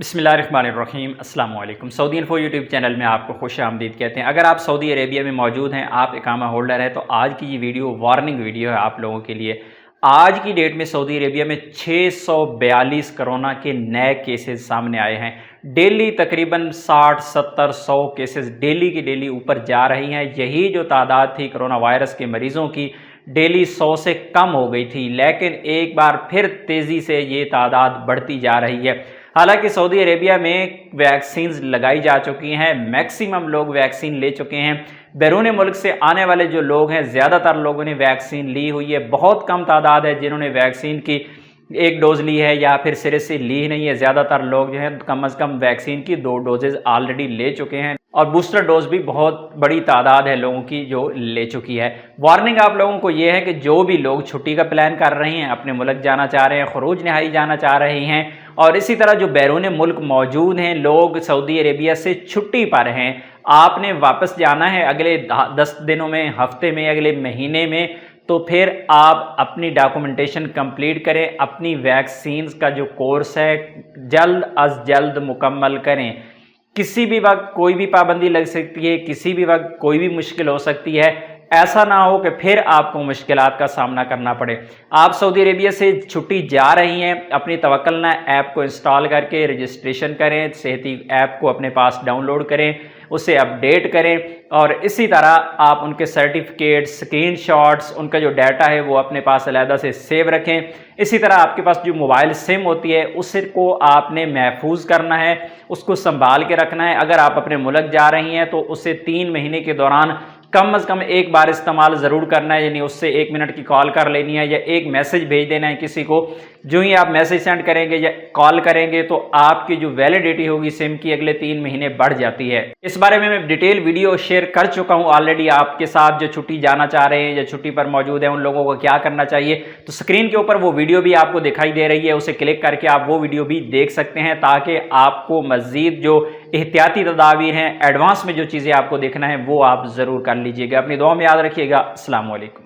बिस्मिल्लाहिर्रहमानिर्रहीम अस्सलाम वालेकुम। सऊदी इन्फो यूट्यूब चैनल में आपको खुश आमदीद कहते हैं। अगर आप सऊदी अरेबिया में मौजूद हैं, आप इकामा होल्डर हैं, तो आज की ये वीडियो वार्निंग वीडियो है आप लोगों के लिए। आज की डेट में सऊदी अरेबिया में 642 कोरोना के नए केसेस सामने आए हैं। डेली तकरीबन 60, 70, 100 केसेस डेली की डेली ऊपर जा रही हैं। यही जो तादाद थी कोरोना वायरस के मरीज़ों की, डेली 100 से कम हो गई थी, लेकिन एक बार फिर तेज़ी से ये तादाद बढ़ती जा रही है। हालांकि सऊदी अरेबिया में वैक्सीन लगाई जा चुकी हैं, मैक्सिमम लोग वैक्सीन ले चुके हैं। बैरून मुल्क से आने वाले जो लोग हैं, ज़्यादातर लोगों ने वैक्सीन ली हुई है। बहुत कम तादाद है जिन्होंने वैक्सीन की एक डोज़ ली है या फिर सिरे से ली ही नहीं है। ज़्यादातर लोग जो हैं कम अज़ कम वैक्सीन की 2 डोजेज़ ऑलरेडी ले चुके हैं और बूस्टर डोज भी बहुत बड़ी तादाद है लोगों की जो ले चुकी है। वार्निंग आप लोगों को ये है कि जो भी लोग छुट्टी का प्लान कर रहे हैं, अपने मुल्क जाना चाह रहे हैं, खरूज नहाई जाना चाह रहे हैं, और इसी तरह जो बैरून मुल्क मौजूद हैं, लोग सऊदी अरेबिया से छुट्टी पर हैं, आपने वापस जाना है अगले 10 दिनों में, हफ्ते में, अगले महीने में, तो फिर आप अपनी डॉक्यूमेंटेशन कंप्लीट करें। अपनी वैक्सीन का जो कोर्स है जल्द अज जल्द मुकम्मल करें। किसी भी वक्त कोई भी पाबंदी लग सकती है, किसी भी वक्त कोई भी मुश्किल हो सकती है। ऐसा ना हो कि फिर आपको मुश्किलात का सामना करना पड़े। आप सऊदी अरेबिया से छुट्टी जा रही हैं, अपनी तवक्कलना ऐप को इंस्टॉल करके रजिस्ट्रेशन करें, सेहती ऐप को अपने पास डाउनलोड करें, उसे अपडेट करें, और इसी तरह आप उनके सर्टिफिकेट, स्क्रीनशॉट्स, उनका जो डाटा है वो अपने पास अलहदा से सेव रखें। इसी तरह आपके पास जो मोबाइल सिम होती है उसको आपने महफूज करना है, उसको संभाल के रखना है। अगर आप अपने मुल्क जा रही हैं तो उसे 3 महीने के दौरान कम अज़ कम एक बार इस्तेमाल ज़रूर करना है, यानी उससे 1 मिनट की कॉल कर लेनी है या एक मैसेज भेज देना है किसी को। जो ही आप मैसेज सेंड करेंगे या कॉल करेंगे तो आपकी जो वैलिडिटी होगी सिम की अगले 3 महीने बढ़ जाती है। इस बारे में मैं डिटेल वीडियो शेयर कर चुका हूँ ऑलरेडी आपके साथ। जो छुट्टी जाना चाह रहे हैं या छुट्टी पर मौजूद है उन लोगों को क्या करना चाहिए, तो स्क्रीन के ऊपर वो वीडियो भी आपको दिखाई दे रही है, उसे क्लिक करके आप वो वीडियो भी देख सकते हैं, ताकि आपको मज़ीद जो एहतियाती तदाबीर हैं, एडवांस में जो चीज़ें आपको देखना है वो आप ज़रूर कर लीजिएगा। अपनी दुआ में याद रखिएगा। अस्सलाम वालेकुम।